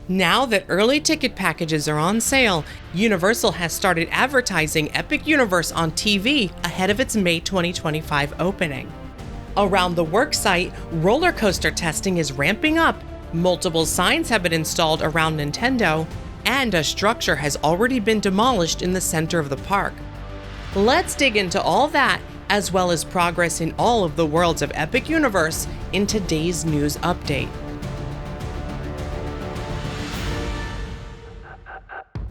Now that early ticket packages are on sale, Universal has started advertising Epic Universe on TV ahead of its May 2025 opening. Around the worksite, roller coaster testing is ramping up, multiple signs have been installed around Nintendo, and a structure has already been demolished in the center of the park. Let's dig into all that, as well as progress in all of the worlds of Epic Universe, in today's news update.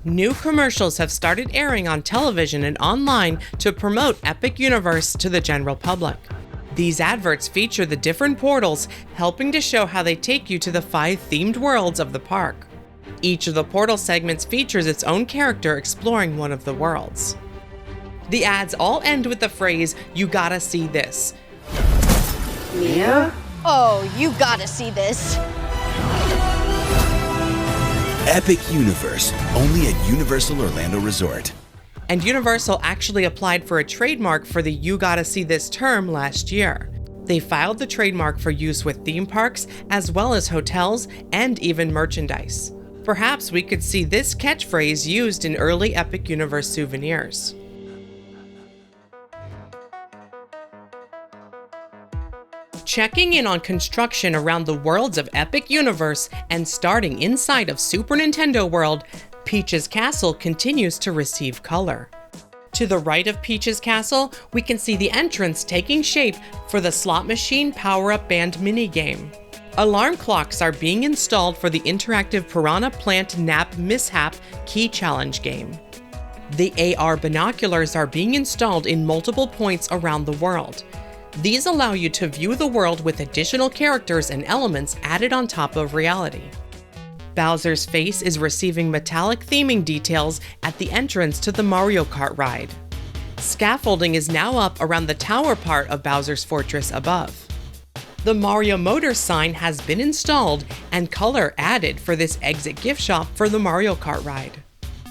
New commercials have started airing on television and online to promote Epic Universe to the general public. These adverts feature the different portals, helping to show how they take you to the 5 themed worlds of the park. Each of the portal segments features its own character exploring one of the worlds. The ads all end with the phrase, "You gotta see this." Mia? Oh, you gotta see this. Epic Universe, only at Universal Orlando Resort. And Universal actually applied for a trademark for the "You gotta see this" term last year. They filed the trademark for use with theme parks, as well as hotels, and even merchandise. Perhaps we could see this catchphrase used in early Epic Universe souvenirs. Checking in on construction around the worlds of Epic Universe and starting inside of Super Nintendo World, Peach's Castle continues to receive color. To the right of Peach's Castle, we can see the entrance taking shape for the slot machine power-up band minigame. Alarm clocks are being installed for the interactive Piranha Plant Nap Mishap Key Challenge game. The AR binoculars are being installed in multiple points around the world. These allow you to view the world with additional characters and elements added on top of reality. Bowser's face is receiving metallic theming details at the entrance to the Mario Kart ride. Scaffolding is now up around the tower part of Bowser's Fortress above. The Mario Motors sign has been installed and color added for this exit gift shop for the Mario Kart ride.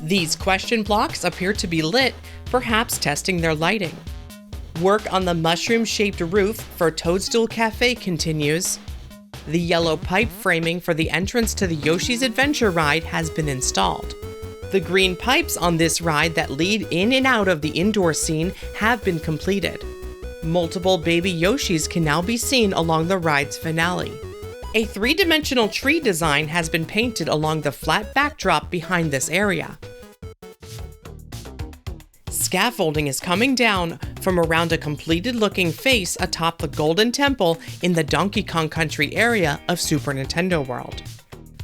These question blocks appear to be lit, perhaps testing their lighting. Work on the mushroom-shaped roof for Toadstool Cafe continues. The yellow pipe framing for the entrance to the Yoshi's Adventure ride has been installed. The green pipes on this ride that lead in and out of the indoor scene have been completed. Multiple baby Yoshis can now be seen along the ride's finale. A 3-dimensional tree design has been painted along the flat backdrop behind this area. Scaffolding is coming down from around a completed-looking face atop the Golden Temple in the Donkey Kong Country area of Super Nintendo World.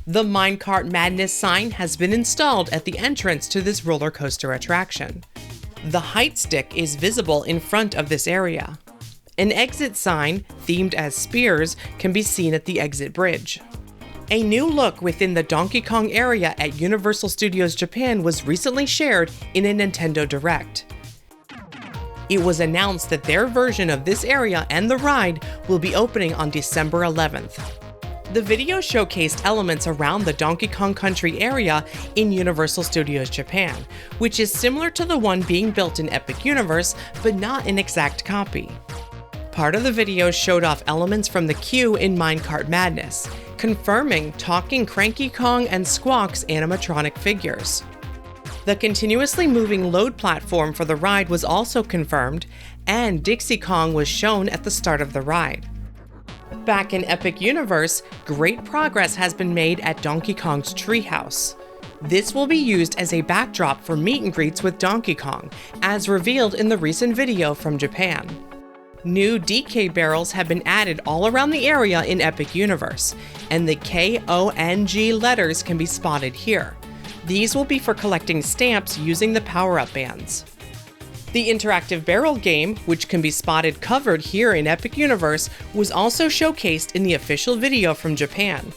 The Minecart Madness sign has been installed at the entrance to this roller coaster attraction. The height stick is visible in front of this area. An exit sign, themed as spears, can be seen at the exit bridge. A new look within the Donkey Kong area at Universal Studios Japan was recently shared in a Nintendo Direct. It was announced that their version of this area and the ride will be opening on December 11th. The video showcased elements around the Donkey Kong Country area in Universal Studios Japan, which is similar to the one being built in Epic Universe, but not an exact copy. Part of the video showed off elements from the queue in Minecart Madness, confirming Talking Cranky Kong and Squawk's animatronic figures. The continuously moving load platform for the ride was also confirmed, and Dixie Kong was shown at the start of the ride. Back in Epic Universe, great progress has been made at Donkey Kong's treehouse. This will be used as a backdrop for meet and greets with Donkey Kong, as revealed in the recent video from Japan. New DK barrels have been added all around the area in Epic Universe, and the KONG letters can be spotted here. These will be for collecting stamps using the power-up bands. The interactive barrel game, which can be spotted covered here in Epic Universe, was also showcased in the official video from Japan.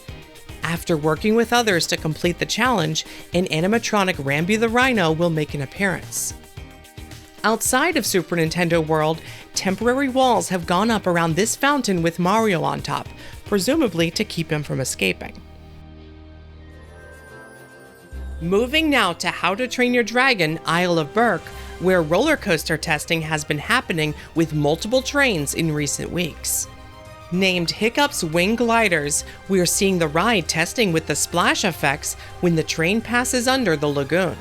After working with others to complete the challenge, an animatronic Rambi the Rhino will make an appearance. Outside of Super Nintendo World, temporary walls have gone up around this fountain with Mario on top, presumably to keep him from escaping. Moving now to How to Train Your Dragon Isle of Berk, where roller coaster testing has been happening with multiple trains in recent weeks. Named Hiccup's Wing Gliders, we are seeing the ride testing with the splash effects when the train passes under the lagoon.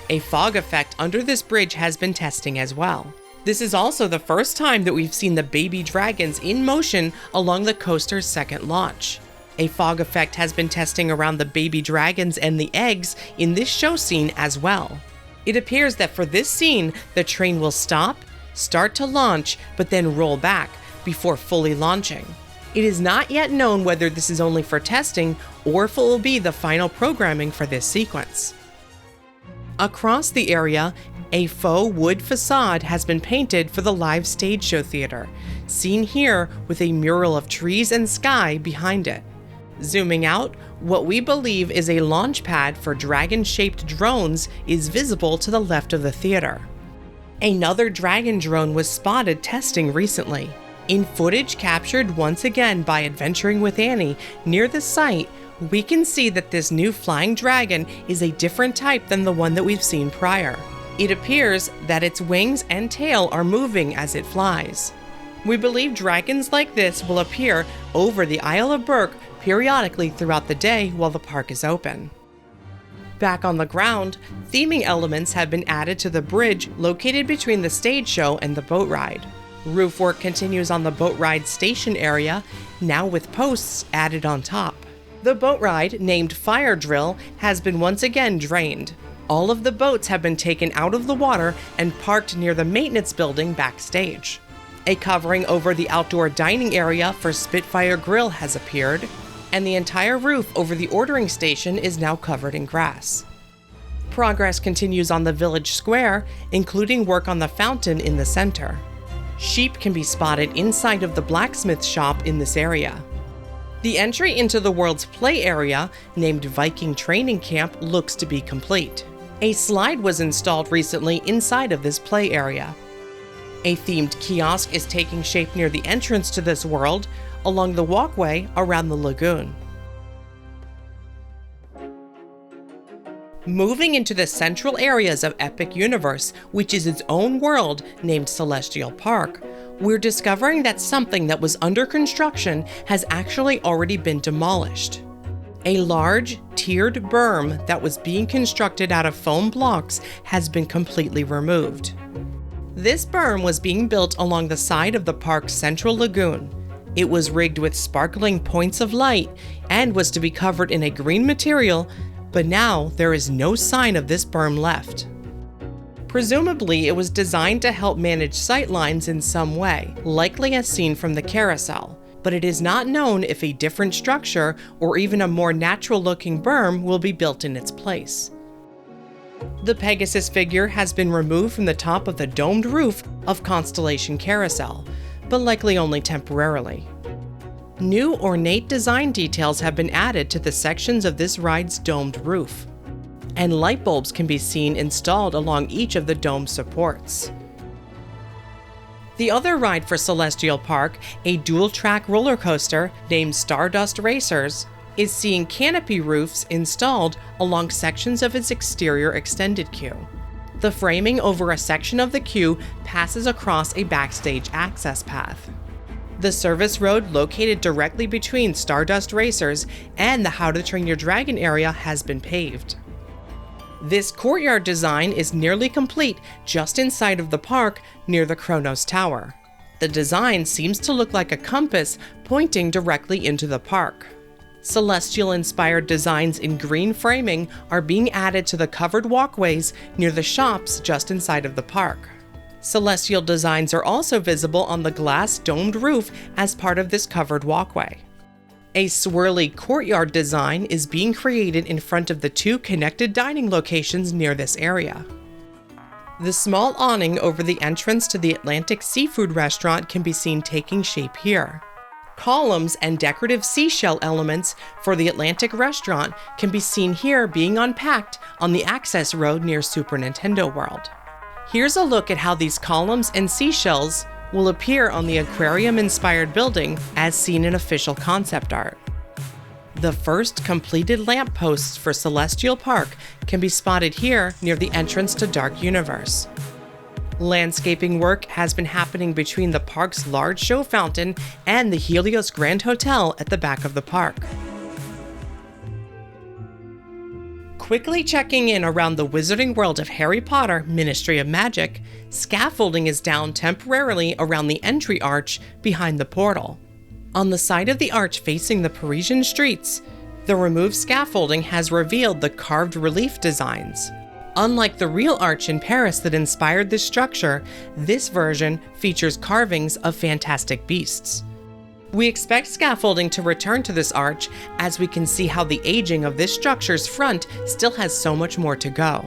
A fog effect under this bridge has been testing as well. This is also the first time that we've seen the baby dragons in motion along the coaster's second launch. A fog effect has been testing around the baby dragons and the eggs in this show scene as well. It appears that for this scene, the train will stop, start to launch, but then roll back before fully launching. It is not yet known whether this is only for testing or if it will be the final programming for this sequence. Across the area, a faux wood facade has been painted for the live stage show theater, seen here with a mural of trees and sky behind it. Zooming out, what we believe is a launch pad for dragon-shaped drones is visible to the left of the theater. Another dragon drone was spotted testing recently. In footage captured once again by Adventuring with Annie near the site, we can see that this new flying dragon is a different type than the one that we've seen prior. It appears that its wings and tail are moving as it flies. We believe dragons like this will appear over the Isle of Berk periodically throughout the day while the park is open. Back on the ground, theming elements have been added to the bridge located between the stage show and the boat ride. Roof work continues on the boat ride station area, now with posts added on top. The boat ride, named Fire Drill, has been once again drained. All of the boats have been taken out of the water and parked near the maintenance building backstage. A covering over the outdoor dining area for Spitfire Grill has appeared, and the entire roof over the ordering station is now covered in grass. Progress continues on the village square, including work on the fountain in the center. Sheep can be spotted inside of the blacksmith shop in this area. The entry into the world's play area, named Viking Training Camp, looks to be complete. A slide was installed recently inside of this play area. A themed kiosk is taking shape near the entrance to this world, along the walkway around the lagoon. Moving into the central areas of Epic Universe, which is its own world named Celestial Park, we're discovering that something that was under construction has actually already been demolished. A large, tiered berm that was being constructed out of foam blocks has been completely removed. This berm was being built along the side of the park's central lagoon. It was rigged with sparkling points of light and was to be covered in a green material, but now there is no sign of this berm left. Presumably, it was designed to help manage sightlines in some way, likely as seen from the carousel, but it is not known if a different structure or even a more natural-looking berm will be built in its place. The Pegasus figure has been removed from the top of the domed roof of Constellation Carousel, but likely only temporarily. New ornate design details have been added to the sections of this ride's domed roof, and light bulbs can be seen installed along each of the dome supports. The other ride for Celestial Park, a dual-track roller coaster named Stardust Racers, is seeing canopy roofs installed along sections of its exterior extended queue. The framing over a section of the queue passes across a backstage access path. The service road located directly between Stardust Racers and the How to Train Your Dragon area has been paved. This courtyard design is nearly complete just inside of the park near the Kronos Tower. The design seems to look like a compass pointing directly into the park. Celestial-inspired designs in green framing are being added to the covered walkways near the shops just inside of the park. Celestial designs are also visible on the glass domed roof as part of this covered walkway. A swirly courtyard design is being created in front of the two connected dining locations near this area. The small awning over the entrance to the Atlantic Seafood Restaurant can be seen taking shape here. Columns and decorative seashell elements for the Atlantic Restaurant can be seen here being unpacked on the access road near Super Nintendo World. Here's a look at how these columns and seashells will appear on the aquarium-inspired building as seen in official concept art. The first completed lampposts for Celestial Park can be spotted here near the entrance to Dark Universe. Landscaping work has been happening between the park's large show fountain and the Helios Grand Hotel at the back of the park. Quickly checking in around the Wizarding World of Harry Potter Ministry of Magic, scaffolding is down temporarily around the entry arch behind the portal. On the side of the arch facing the Parisian streets, the removed scaffolding has revealed the carved relief designs. Unlike the real arch in Paris that inspired this structure, this version features carvings of fantastic beasts. We expect scaffolding to return to this arch, as we can see how the aging of this structure's front still has so much more to go.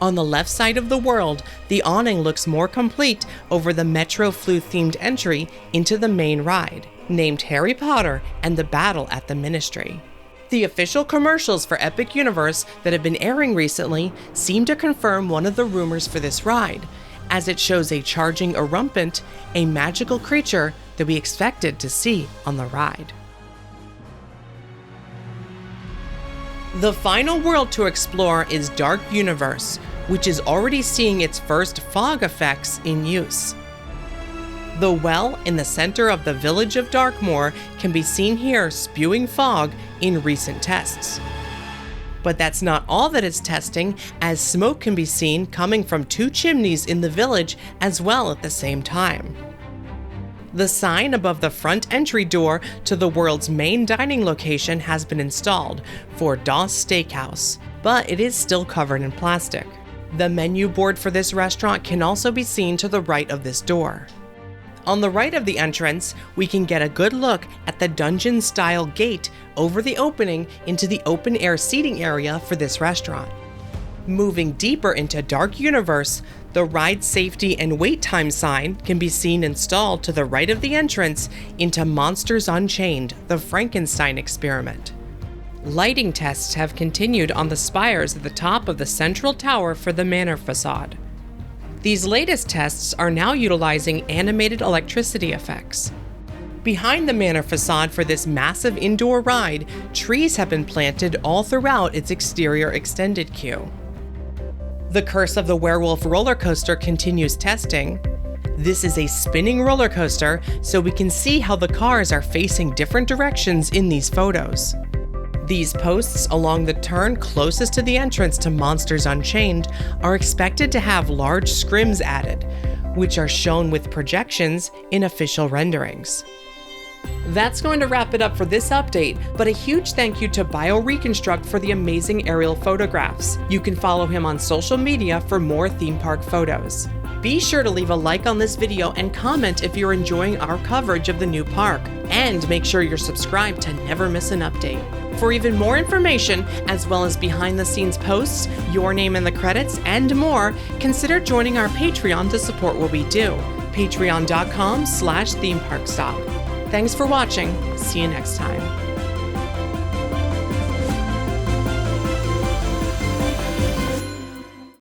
On the left side of the world, the awning looks more complete over the Metro Floo-themed entry into the main ride, named Harry Potter and the Battle at the Ministry. The official commercials for Epic Universe that have been airing recently seem to confirm one of the rumors for this ride, as it shows a charging Erumpent, a magical creature that we expected to see on the ride. The final world to explore is Dark Universe, which is already seeing its first fog effects in use. The well in the center of the village of Darkmoor can be seen here spewing fog in recent tests. But that's not all that it's testing, as smoke can be seen coming from 2 chimneys in the village as well at the same time. The sign above the front entry door to the world's main dining location has been installed for Das Steakhouse, but it is still covered in plastic. The menu board for this restaurant can also be seen to the right of this door. On the right of the entrance, we can get a good look at the dungeon-style gate over the opening into the open-air seating area for this restaurant. Moving deeper into Dark Universe, the ride safety and wait time sign can be seen installed to the right of the entrance into Monsters Unchained: The Frankenstein Experiment. Lighting tests have continued on the spires at the top of the central tower for the manor facade. These latest tests are now utilizing animated electricity effects. Behind the manor facade for this massive indoor ride, trees have been planted all throughout its exterior extended queue. The Curse of the Werewolf roller coaster continues testing. This is a spinning roller coaster, so we can see how the cars are facing different directions in these photos. These posts along the turn closest to the entrance to Monsters Unchained are expected to have large scrims added, which are shown with projections in official renderings. That's going to wrap it up for this update, but a huge thank you to BioReconstruct for the amazing aerial photographs. You can follow him on social media for more theme park photos. Be sure to leave a like on this video and comment if you're enjoying our coverage of the new park. And make sure you're subscribed to never miss an update. For even more information, as well as behind-the-scenes posts, your name in the credits, and more, consider joining our Patreon to support what we do. Patreon.com/themeparkstop. Thanks for watching. See you next time.